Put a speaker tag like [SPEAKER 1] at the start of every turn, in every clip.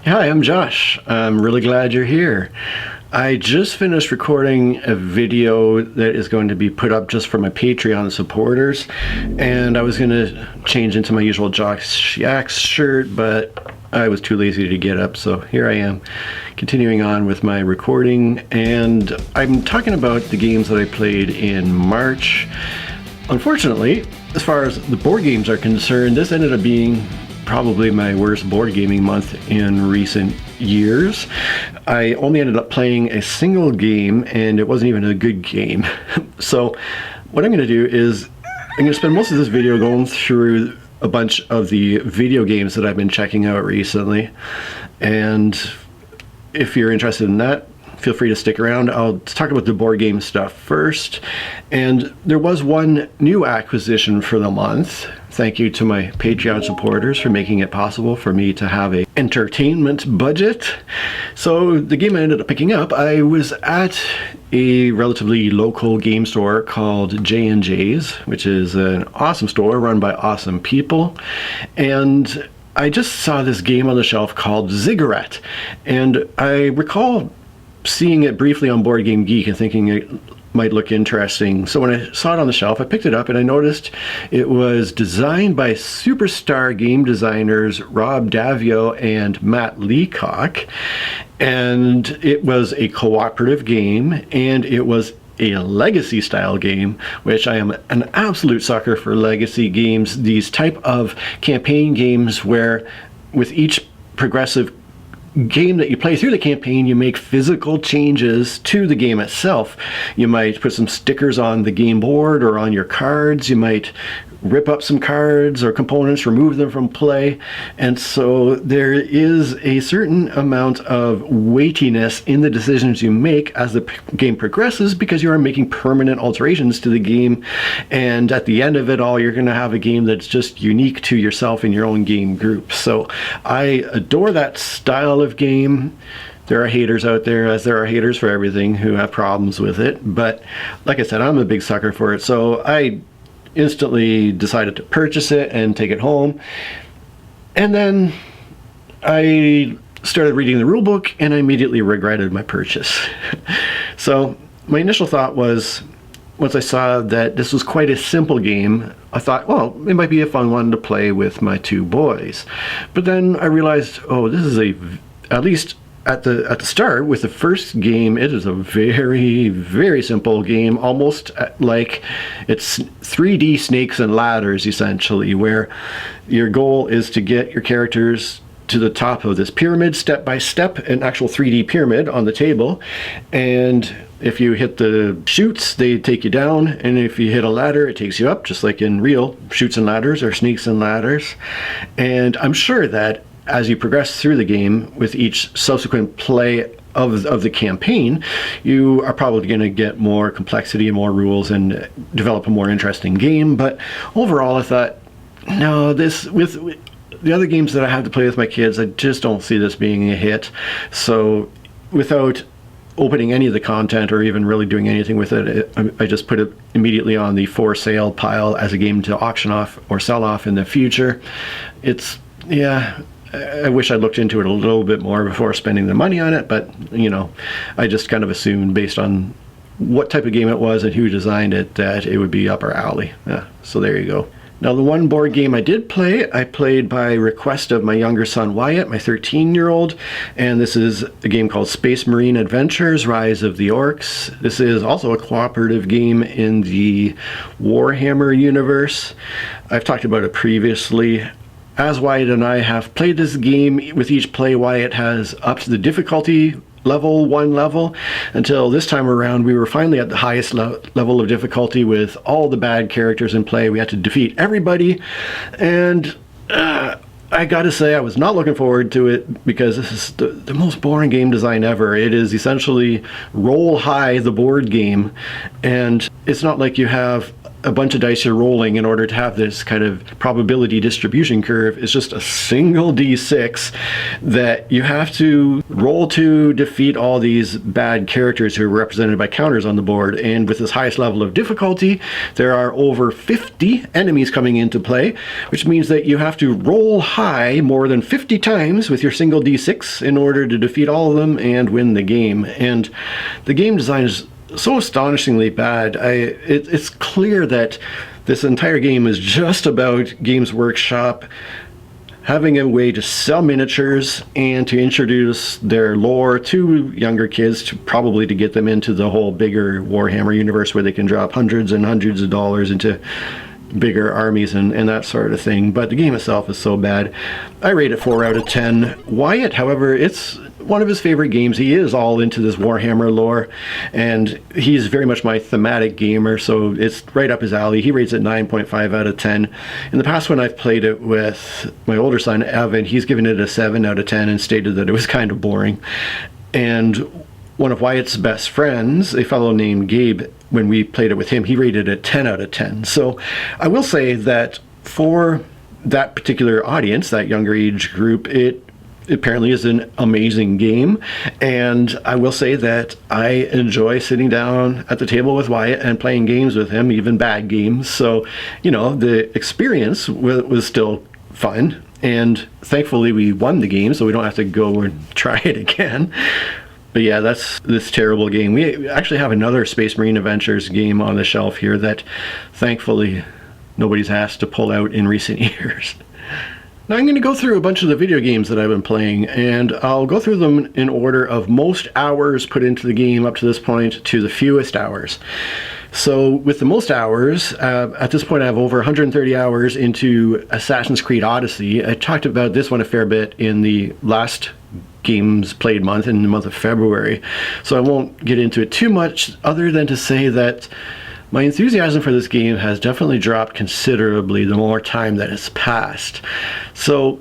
[SPEAKER 1] Hi, I'm Josh. I'm really glad you're here. I just finished recording a video that is going to be put up just for my Patreon supporters, and I was going to change into my usual Yaks shirt, but I was too lazy to get up, so here I am continuing on with my recording, and I'm talking about the games that I played in March. Unfortunately, as far as the board games are concerned, this ended up being probably my worst board gaming month in recent years. I only ended up playing a single game, and it wasn't even a good game. So what I'm going to do is I'm going to spend most of this video going through a bunch of the video games that I've been checking out recently, and if you're interested in that, feel free to stick around. I'll talk about the board game stuff first. And there was one new acquisition for the month. Thank you to my Patreon supporters for making it possible for me to have a entertainment budget. So the game I ended up picking up, I was at a relatively local game store called J&J's, which is an awesome store run by awesome people. And I just saw this game on the shelf called Ziggurat. And I recall seeing it briefly on BoardGameGeek and thinking it might look interesting. So when I saw it on the shelf, I picked it up and I noticed it was designed by superstar game designers Rob Davio and Matt Leacock. And it was a cooperative game, and it was a legacy style game, which I am an absolute sucker for legacy games. These type of campaign games where with each progressive game that you play through the campaign, you make physical changes to the game itself. You might put some stickers on the game board or on your cards. You might rip up some cards or components, remove them from play. And so there is a certain amount of weightiness in the decisions you make as the game progresses, because you are making permanent alterations to the game. And at the end of it all, you're going to have a game that's just unique to yourself and your own game group. So I adore that style of game. There are haters out there, as there are haters for everything, who have problems with it. But like I said, I'm a big sucker for it. So I instantly decided to purchase it and take it home. And then I started reading the rule book, and I immediately regretted my purchase. So my initial thought was, once I saw that this was quite a simple game, I thought, well, it might be a fun one to play with my two boys. But then I realized, oh, this is at least at the start with the first game, it is a very, very simple game, almost like it's 3D snakes and ladders, essentially, where your goal is to get your characters to the top of this pyramid step by step, an actual 3D pyramid on the table. And if you hit the chutes, they take you down, and if you hit a ladder, it takes you up, just like in real chutes and ladders or snakes and ladders. And I'm sure that as you progress through the game with each subsequent play of the campaign, you are probably going to get more complexity and more rules and develop a more interesting game. But overall, I thought, no, this with the other games that I have to play with my kids, I just don't see this being a hit. So without opening any of the content or even really doing anything with it, I just put it immediately on the for sale pile as a game to auction off or sell off in the future. It's, yeah, I wish I'd looked into it a little bit more before spending the money on it, but you know, I just kind of assumed based on what type of game it was and who designed it that it would be up our alley. Yeah, so there you go. Now, the one board game I did play, I played by request of my younger son Wyatt, my 13-year-old, and this is a game called Space Marine Adventures: Rise of the Orcs. This is also a cooperative game in the Warhammer universe. I've talked about it previously. As Wyatt and I have played this game, with each play Wyatt has upped the difficulty level one level, until this time around we were finally at the highest level of difficulty with all the bad characters in play. We had to defeat everybody, and I gotta say I was not looking forward to it, because this is the most boring game design ever. It is essentially roll high the board game, and it's not like you have a bunch of dice you're rolling in order to have this kind of probability distribution curve is just a single d6 that you have to roll to defeat all these bad characters who are represented by counters on the board. And with this highest level of difficulty, there are over 50 enemies coming into play, which means that you have to roll high more than 50 times with your single d6 in order to defeat all of them and win the game. And the game design is so astonishingly bad. It's clear that this entire game is just about Games Workshop having a way to sell miniatures and to introduce their lore to younger kids, probably to get them into the whole bigger Warhammer universe where they can drop hundreds and hundreds of dollars into bigger armies and that sort of thing. But the game itself is so bad. I rate it 4 out of 10. Wyatt, however, it's one of his favorite games. He is all into this Warhammer lore, and he's very much my thematic gamer, so it's right up his alley. He rates it 9.5 out of 10. In the past, when I've played it with my older son, Evan, he's given it a 7 out of 10 and stated that it was kind of boring. And one of Wyatt's best friends, a fellow named Gabe, when we played it with him, he rated it 10 out of 10. So I will say that for that particular audience, that younger age group, it apparently is an amazing game. And I will say that I enjoy sitting down at the table with Wyatt and playing games with him, even bad games. So, you know, the experience was still fun. And thankfully we won the game, so we don't have to go and try it again. But yeah, that's this terrible game. We actually have another Space Marine Adventures game on the shelf here that thankfully nobody's asked to pull out in recent years. Now I'm going to go through a bunch of the video games that I've been playing, and I'll go through them in order of most hours put into the game up to this point to the fewest hours. So with the most hours, at this point I have over 130 hours into Assassin's Creed Odyssey. I talked about this one a fair bit in the last games played month, in the month of February, so I won't get into it too much other than to say that my enthusiasm for this game has definitely dropped considerably the more time that has passed. So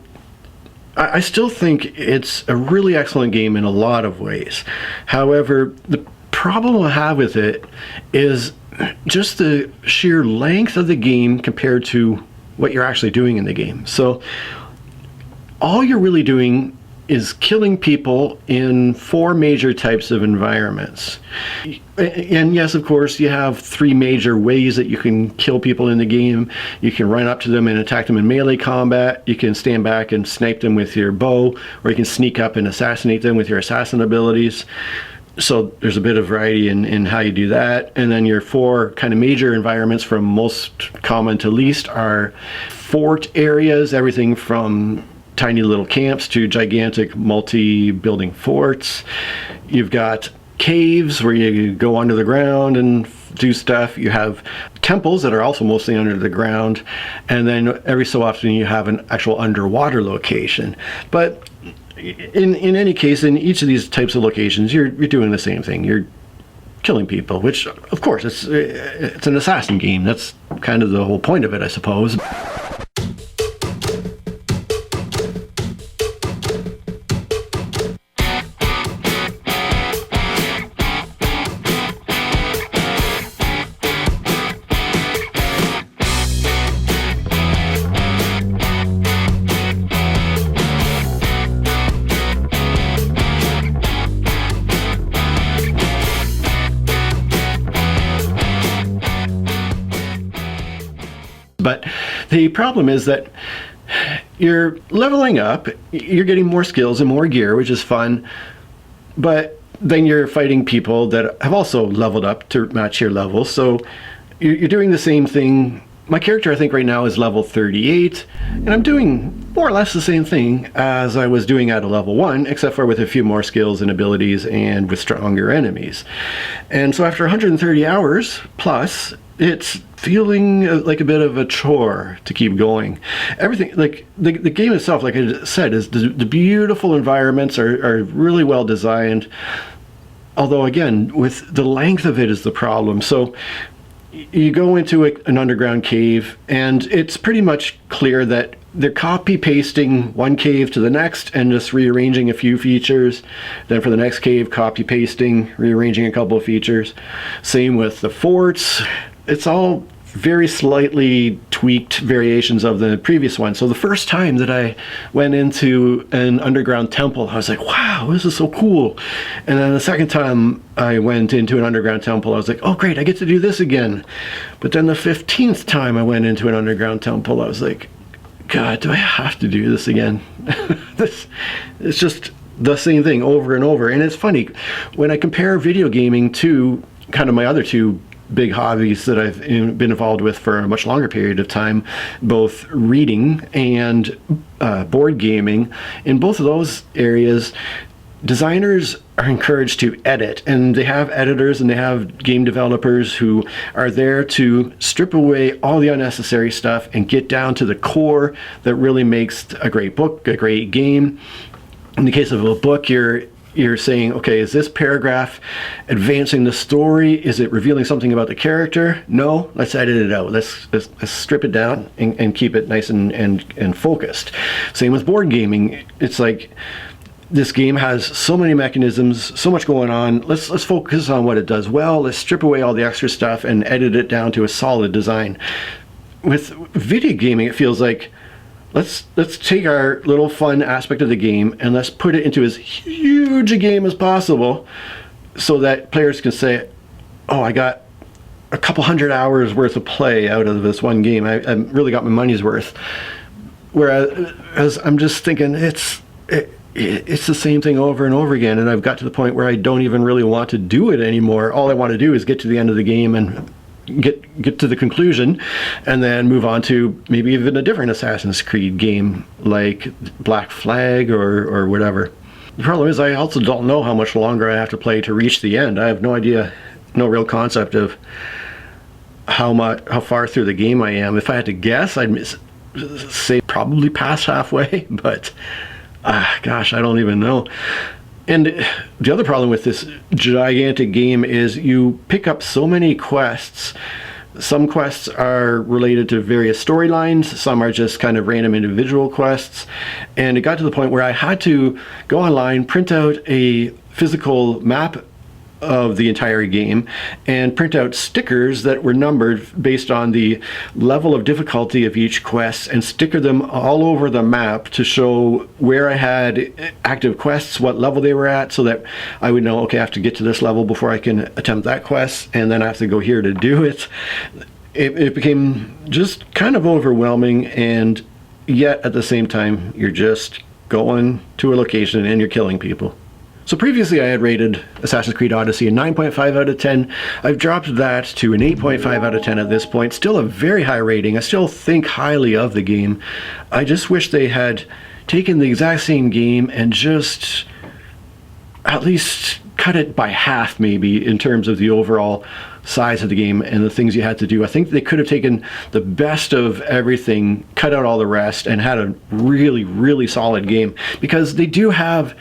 [SPEAKER 1] I still think it's a really excellent game in a lot of ways. However, the problem I have with it is just the sheer length of the game compared to what you're actually doing in the game. So all you're really doing is killing people in 4 major types of environments. And yes, of course, you have 3 major ways that you can kill people in the game. You can run up to them and attack them in melee combat. You can stand back and snipe them with your bow, or you can sneak up and assassinate them with your assassin abilities. So there's a bit of variety in how you do that. And then your 4 kind of major environments, from most common to least, are fort areas, everything from tiny little camps to gigantic multi-building forts. You've got caves where you go under the ground and do stuff. You have temples that are also mostly under the ground, and then every so often you have an actual underwater location. But in any case, in each of these types of locations, you're doing the same thing. You're killing people, which of course it's an assassin game. That's kind of the whole point of it, I suppose. But the problem is that you're leveling up, you're getting more skills and more gear, which is fun, but then you're fighting people that have also leveled up to match your level. So you're doing the same thing. My character, I think right now, is level 38, and I'm doing more or less the same thing as I was doing at a level 1, except for with a few more skills and abilities and with stronger enemies. And so after 130 hours plus, it's feeling like a bit of a chore to keep going. Everything, like the game itself, like I said, is the beautiful environments are really well designed. Although again, with the length of it is the problem. So you go into an underground cave, and it's pretty much clear that they're copy pasting one cave to the next and just rearranging a few features. Then for the next cave, copy pasting, rearranging a couple of features. Same with the forts. It's all very slightly tweaked variations of the previous one. So the first time that I went into an underground temple, I was like, wow, this is so cool. And then the second time I went into an underground temple, I was like, oh great, I get to do this again. But then the 15th time I went into an underground temple, I was like, God, do I have to do this again? It's just the same thing over and over. And it's funny, when I compare video gaming to kind of my other two big hobbies that I've been involved with for a much longer period of time, both reading and board gaming. In both of those areas, designers are encouraged to edit, and they have editors and they have game developers who are there to strip away all the unnecessary stuff and get down to the core that really makes a great book, a great game. In the case of a book, you're saying, okay, is this paragraph advancing the story? Is it revealing something about the character? No, let's edit it out. Let's strip it down and keep it nice and focused. Same with board gaming. It's like, this game has so many mechanisms, so much going on. Let's focus on what it does well. Let's strip away all the extra stuff and edit it down to a solid design. With video gaming, it feels like, let's take our little fun aspect of the game and let's put it into as huge a game as possible so that players can say, oh, I got a couple hundred hours worth of play out of this one game. I really got my money's worth. Whereas I'm just thinking it's the same thing over and over again, and I've got to the point where I don't even really want to do it anymore. All I want to do is get to the end of the game and get to the conclusion, and then move on to maybe even a different Assassin's Creed game like Black Flag or whatever. The problem is I also don't know how much longer I have to play to reach the end. I have no idea, no real concept of how far through the game I am. If I had to guess, I'd say probably past halfway, but gosh, I don't even know. And the other problem with this gigantic game is you pick up so many quests. Some quests are related to various storylines, some are just kind of random individual quests. And it got to the point where I had to go online, print out a physical map of the entire game, and print out stickers that were numbered based on the level of difficulty of each quest, and sticker them all over the map to show where I had active quests, what level they were at, so that I would know, okay, I have to get to this level before I can attempt that quest, and then I have to go here to do it. It became just kind of overwhelming, and yet at the same time you're just going to a location and you're killing people. So previously I had rated Assassin's Creed Odyssey a 9.5 out of 10. I've dropped that to an 8.5 out of 10 at this point. Still a very high rating. I still think highly of the game. I just wish they had taken the exact same game and just at least cut it by half, maybe, in terms of the overall size of the game and the things you had to do. I think they could have taken the best of everything, cut out all the rest, and had a really, really solid game. Because they do have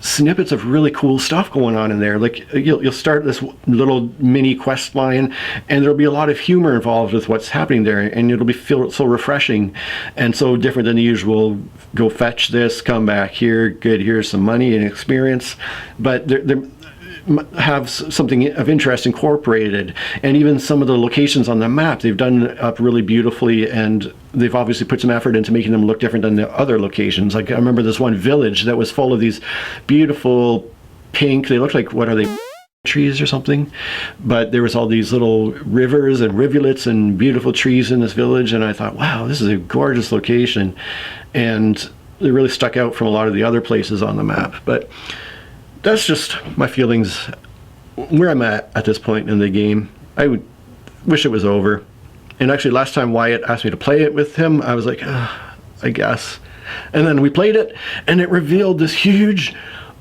[SPEAKER 1] snippets of really cool stuff going on in there. Like you'll start this little mini quest line, and there'll be a lot of humor involved with what's happening there, and it'll be feel so refreshing and so different than the usual go fetch this, come back here, good, here's some money and experience. But they're have something of interest incorporated, and even some of the locations on the map they've done up really beautifully, and they've obviously put some effort into making them look different than the other locations. Like I remember this one village that was full of these beautiful pink, they looked like, what are they, trees or something, but there was all these little rivers and rivulets and beautiful trees in this village, and I thought, wow, this is a gorgeous location, and it really stuck out from a lot of the other places on the map. But that's just my feelings where I'm at this point in the game. I would wish it was over. And actually last time Wyatt asked me to play it with him, I was like, I guess. And then we played it, and it revealed this huge,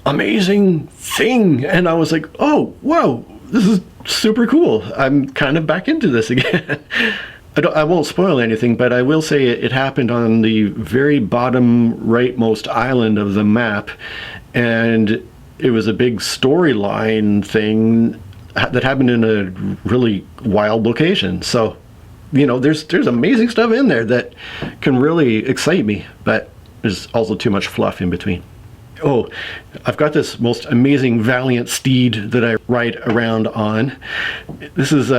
[SPEAKER 1] amazing thing. And I was like, oh, whoa, this is super cool. I'm kind of back into this again. I won't spoil anything, but I will say it happened on the very bottom rightmost island of the map. And it was a big storyline thing that happened in a really wild location. So, you know, there's amazing stuff in there that can really excite me, but there's also too much fluff in between. Oh, I've got this most amazing valiant steed that I ride around on. This is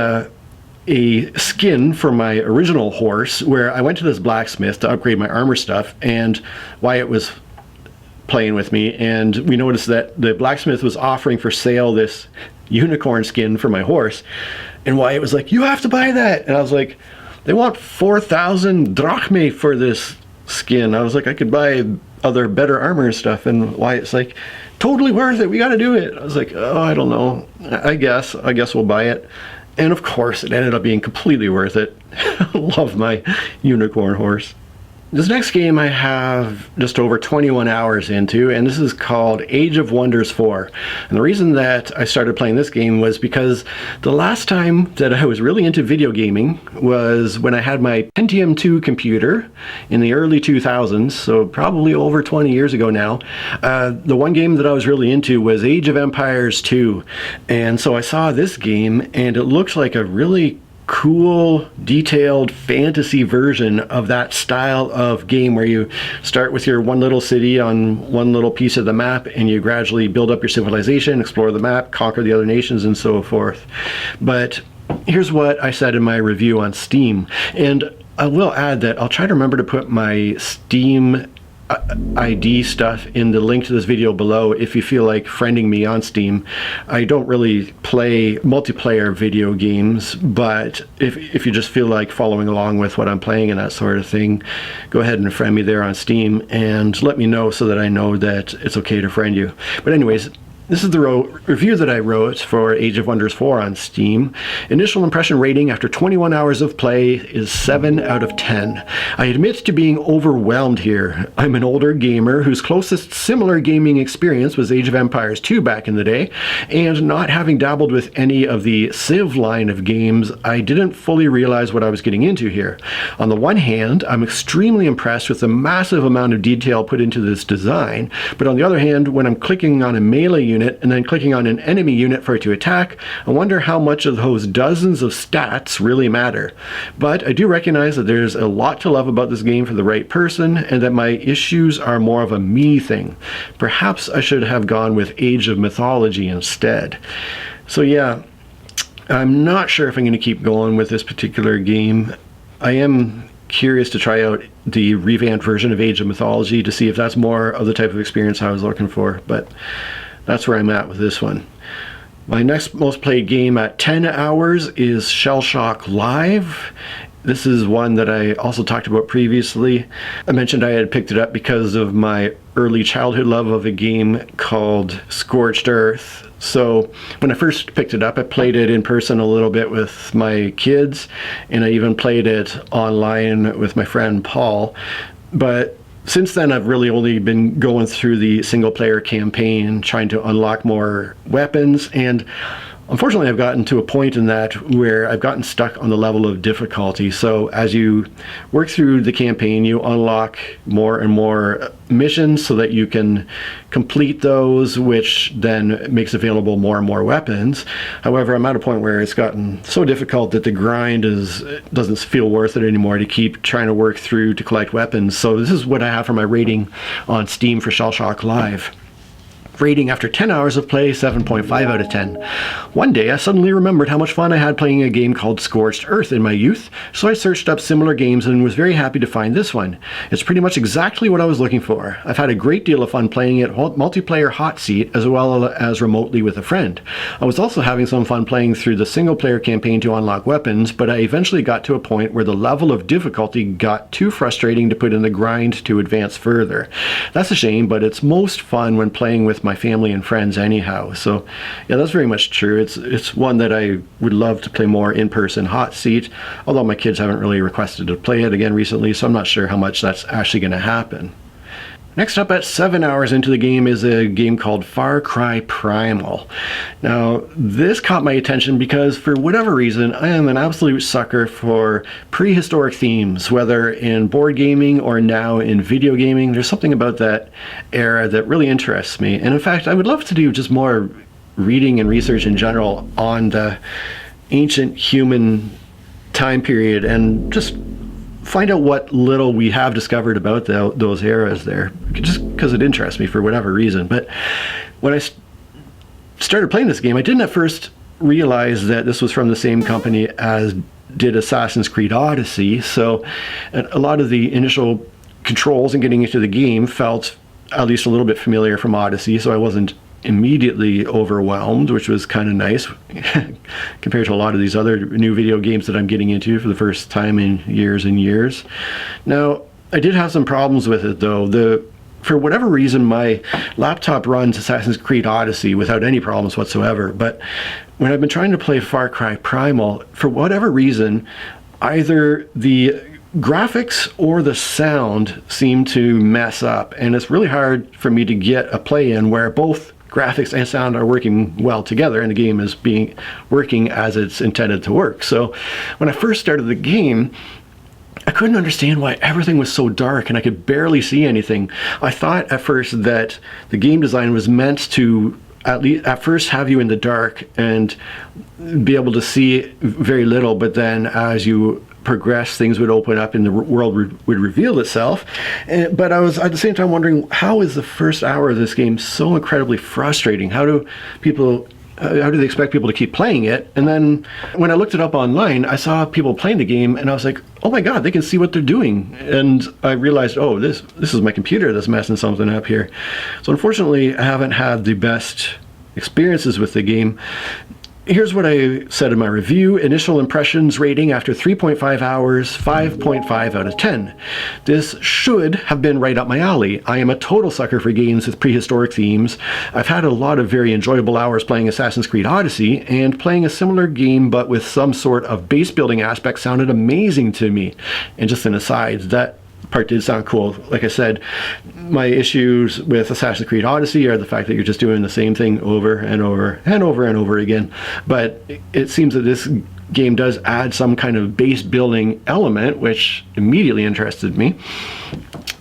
[SPEAKER 1] a skin for my original horse, where I went to this blacksmith to upgrade my armor stuff, and Wyatt was playing with me, and we noticed that the blacksmith was offering for sale this unicorn skin for my horse, and Wyatt was like, "You have to buy that," and I was like, "They want 4,000 drachmae for this skin." I was like, "I could buy other better armor and stuff," and Wyatt's like, "Totally worth it, we got to do it." I was like, "Oh, I don't know, I guess we'll buy it." And of course, it ended up being completely worth it. Love my unicorn horse. This next game I have just over 21 hours into, and this is called Age of Wonders 4. And the reason that I started playing this game was because the last time that I was really into video gaming was when I had my Pentium 2 computer in the early 2000s, so probably over 20 years ago now. The one game that I was really into was Age of Empires 2. And so I saw this game, and it looked like a really cool, detailed fantasy version of that style of game where you start with your one little city on one little piece of the map and you gradually build up your civilization, explore the map, conquer the other nations, and so forth. But here's what I said in my review on Steam, and I will add that I'll try to remember to put my Steam ID stuff in the link to this video below if you feel like friending me on Steam. I don't really play multiplayer video games, but if you just feel like following along with what I'm playing and that sort of thing, go ahead and friend me there on Steam and let me know so that I know that it's okay to friend you. But anyways, this is the review that I wrote for Age of Wonders 4 on Steam. Initial impression rating after 21 hours of play is 7 out of 10. I admit to being overwhelmed here. I'm an older gamer whose closest similar gaming experience was Age of Empires 2 back in the day, and not having dabbled with any of the Civ line of games, I didn't fully realize what I was getting into here. On the one hand, I'm extremely impressed with the massive amount of detail put into this design, but on the other hand, when I'm clicking on a melee unit and then clicking on an enemy unit for it to attack, I wonder how much of those dozens of stats really matter. But I do recognize that there's a lot to love about this game for the right person, and that my issues are more of a me thing. Perhaps I should have gone with Age of Mythology instead. So yeah, I'm not sure if I'm going to keep going with this particular game. I am curious to try out the revamped version of Age of Mythology to see if that's more of the type of experience I was looking for, but that's where I'm at with this one. My next most played game at 10 hours is ShellShock Live. This is one that I also talked about previously. I mentioned I had picked it up because of my early childhood love of a game called Scorched Earth. So when I first picked it up, I played it in person a little bit with my kids, and I even played it online with my friend Paul. But since then, I've really only been going through the single-player campaign, trying to unlock more weapons, and unfortunately I've gotten to a point in that where I've gotten stuck on the level of difficulty. So as you work through the campaign, you unlock more and more missions so that you can complete those, which then makes available more and more weapons. However, I'm at a point where it's gotten so difficult that the grind doesn't feel worth it anymore to keep trying to work through to collect weapons. So this is what I have for my rating on Steam for ShellShock Live. Rating after 10 hours of play, 7.5 out of 10. One day I suddenly remembered how much fun I had playing a game called Scorched Earth in my youth, so I searched up similar games and was very happy to find this one. It's pretty much exactly what I was looking for. I've had a great deal of fun playing it multiplayer hot seat as well as remotely with a friend. I was also having some fun playing through the single player campaign to unlock weapons, but I eventually got to a point where the level of difficulty got too frustrating to put in the grind to advance further. That's a shame, but it's most fun when playing with my family and friends anyhow. So yeah, that's very much true. It's one that I would love to play more in person hot seat, although my kids haven't really requested to play it again recently, so I'm not sure how much that's actually going to happen. Next up at 7 hours into the game is a game called Cry Primal. Now, this caught my attention because for whatever reason, I am an absolute sucker for prehistoric themes, whether in board gaming or now in video gaming. There's something about that era that really interests me. And in fact, I would love to do just more reading and research in general on the ancient human time period and just find out what little we have discovered about those eras there, just because it interests me for whatever reason. But when I started playing this game, I didn't at first realize that this was from the same company as did Assassin's Creed Odyssey, so a lot of the initial controls and getting into the game felt at least a little bit familiar from Odyssey, so I wasn't immediately overwhelmed, which was kind of nice compared to a lot of these other new video games that I'm getting into for the first time in years and years. Now, I did have some problems with it though. For whatever reason, my laptop runs Assassin's Creed Odyssey without any problems whatsoever, but when I've been trying to play Cry Primal, for whatever reason, either the graphics or the sound seem to mess up, and it's really hard for me to get a play in where both graphics and sound are working well together and the game is working as it's intended to work. So when I first started the game, I couldn't understand why everything was so dark and I could barely see anything. I thought at first that the game design was meant to at first have you in the dark and be able to see very little, but then as you progress, things would open up and the world would reveal itself. But I was at the same time wondering, how is the first hour of this game so incredibly frustrating? How do they expect people to keep playing it? And then when I looked it up online, I saw people playing the game and I was like, oh my god, they can see what they're doing. And I realized, oh, this is my computer that's messing something up here. So unfortunately, I haven't had the best experiences with the game. Here's what I said in my review. Initial impressions rating after 3.5 hours, 5.5 out of 10. This should have been right up my alley. I am a total sucker for games with prehistoric themes. I've had a lot of very enjoyable hours playing Assassin's Creed Odyssey, and playing a similar game but with some sort of base building aspect sounded amazing to me. And just an aside, that part did sound cool. Like I said, my issues with Assassin's Creed Odyssey are the fact that you're just doing the same thing over and over and over and over again. But it seems that this game does add some kind of base building element, which immediately interested me.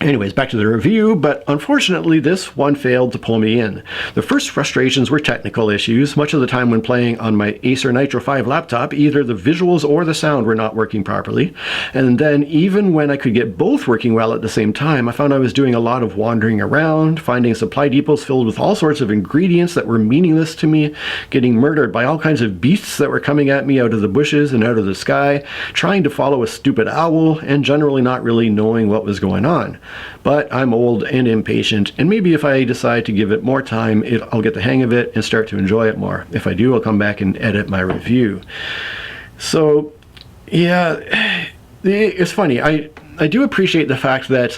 [SPEAKER 1] Anyways, back to the review, but unfortunately this one failed to pull me in. The first frustrations were technical issues. Much of the time when playing on my Acer Nitro 5 laptop, either the visuals or the sound were not working properly. And then even when I could get both working well at the same time, I found I was doing a lot of wandering around, finding supply depots filled with all sorts of ingredients that were meaningless to me, getting murdered by all kinds of beasts that were coming at me out of the bushes and out of the sky, trying to follow a stupid owl, and generally not really knowing what was going on. But I'm old and impatient, and maybe if I decide to give it more time, I'll get the hang of it and start to enjoy it more. If I do, I'll come back and edit my review. So, yeah, it's funny. I do appreciate the fact that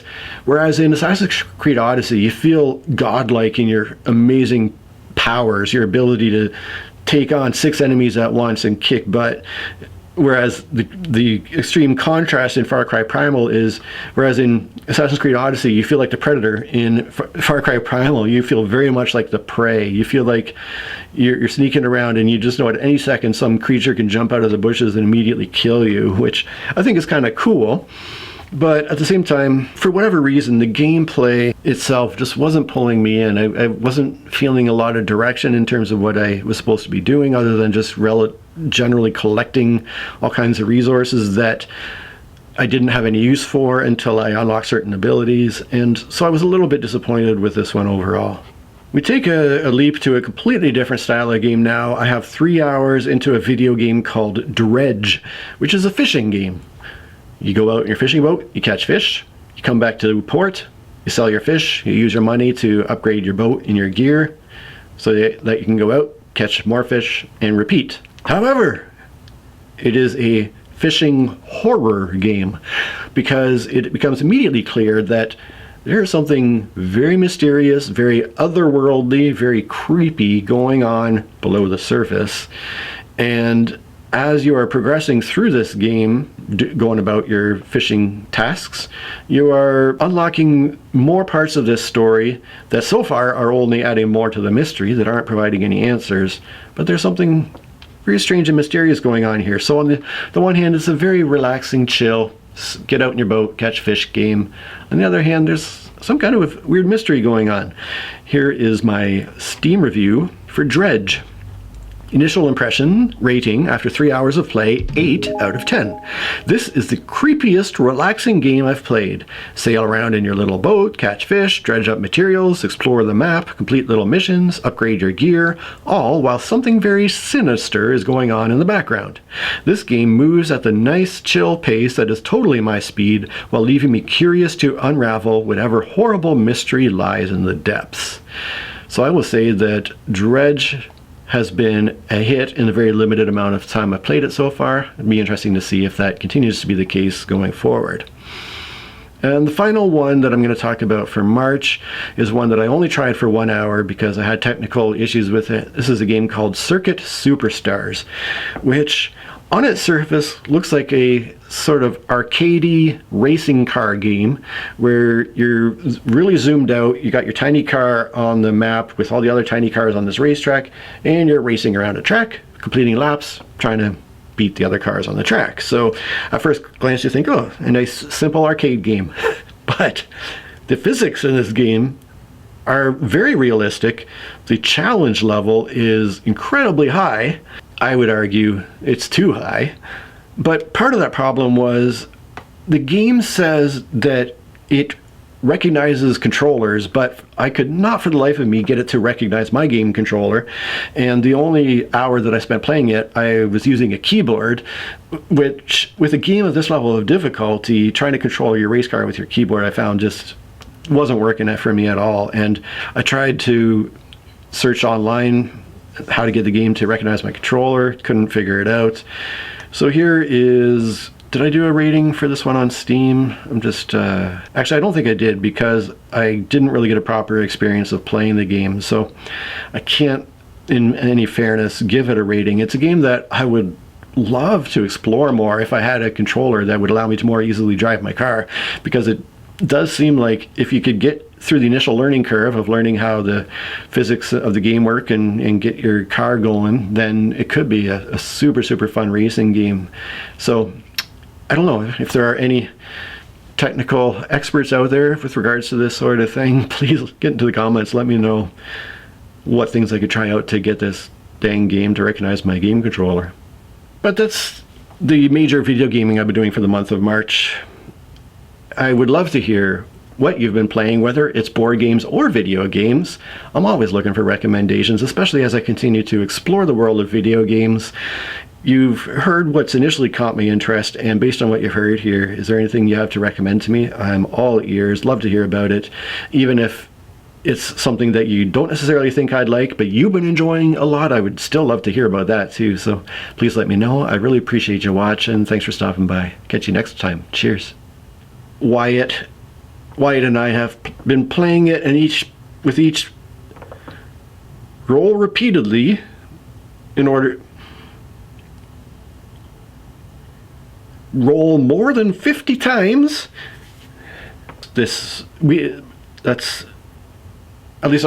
[SPEAKER 1] whereas in Assassin's Creed Odyssey, you feel godlike in your amazing powers, your ability to take on 6 enemies at once and kick butt. Whereas the extreme contrast in Cry Primal is, whereas in Assassin's Creed Odyssey, you feel like the predator, in Cry Primal, you feel very much like the prey. You feel like you're sneaking around and you just know at any second some creature can jump out of the bushes and immediately kill you, which I think is kind of cool. But at the same time, for whatever reason, the gameplay itself just wasn't pulling me in. I wasn't feeling a lot of direction in terms of what I was supposed to be doing, other than just generally collecting all kinds of resources that I didn't have any use for until I unlocked certain abilities. And so I was a little bit disappointed with this one overall. We take a leap to a completely different style of game now. I have 3 hours into a video game called Dredge, which is a fishing game. You go out in your fishing boat, you catch fish, you come back to port, you sell your fish, you use your money to upgrade your boat and your gear so that you can go out, catch more fish, and repeat. However, it is a fishing horror game because it becomes immediately clear that there is something very mysterious, very otherworldly, very creepy going on below the surface. And as you are progressing through this game, going about your fishing tasks, you are unlocking more parts of this story that so far are only adding more to the mystery, that aren't providing any answers. But there's something very strange and mysterious going on here. So on the one hand, it's a very relaxing, chill, get out in your boat, catch fish game. On the other hand, there's some kind of weird mystery going on. Here is my Steam review for Dredge. Initial impression rating after 3 hours of play, 8 out of 10. This is the creepiest, relaxing game I've played. Sail around in your little boat, catch fish, dredge up materials, explore the map, complete little missions, upgrade your gear, all while something very sinister is going on in the background. This game moves at the nice, chill pace that is totally my speed, while leaving me curious to unravel whatever horrible mystery lies in the depths. So I will say that Dredge has been a hit in the very limited amount of time I've played it so far. It'd be interesting to see if that continues to be the case going forward. And the final one that I'm going to talk about for March is one that I only tried for 1 hour because I had technical issues with it. This is a game called Circuit Superstars, which on its surface looks like a sort of arcadey racing car game where you're really zoomed out. You got your tiny car on the map with all the other tiny cars on this racetrack, and you're racing around a track, completing laps, trying to beat the other cars on the track. So at first glance you think, oh, a nice simple arcade game. But the physics in this game are very realistic. The challenge level is incredibly high. I would argue it's too high. But part of that problem was the game says that it recognizes controllers, but I could not for the life of me get it to recognize my game controller. And the only hour that I spent playing it, I was using a keyboard, which with a game of this level of difficulty, trying to control your race car with your keyboard, I found just wasn't working for me at all. And I tried to search online how to get the game to recognize my controller, couldn't figure it out. So here is, did I do a rating for this one on Steam? I'm just, actually I don't think I did because I didn't really get a proper experience of playing the game. So I can't, in any fairness, give it a rating. It's a game that I would love to explore more if I had a controller that would allow me to more easily drive my car, because it does seem like if you could get through the initial learning curve of learning how the physics of the game work and get your car going, then it could be a super fun racing game. So I don't know if there are any technical experts out there with regards to this sort of thing. Please get into the comments, let me know what things I could try out to get this dang game to recognize my game controller. But that's the major video gaming I've been doing for the month of March. I would love to hear what you've been playing, whether it's board games or video games. I'm always looking for recommendations, especially as I continue to explore the world of video games. You've heard what's initially caught my interest, and based on what you've heard here, is there anything you have to recommend to me? I'm all ears, love to hear about it, even if it's something that you don't necessarily think I'd like, but you've been enjoying a lot. I would still love to hear about that too, so please let me know. I really appreciate you watching. Thanks for stopping by. Catch you next time. Cheers. Wyatt and I have been playing it, and with each roll repeatedly in order roll more than 50 times. That's at least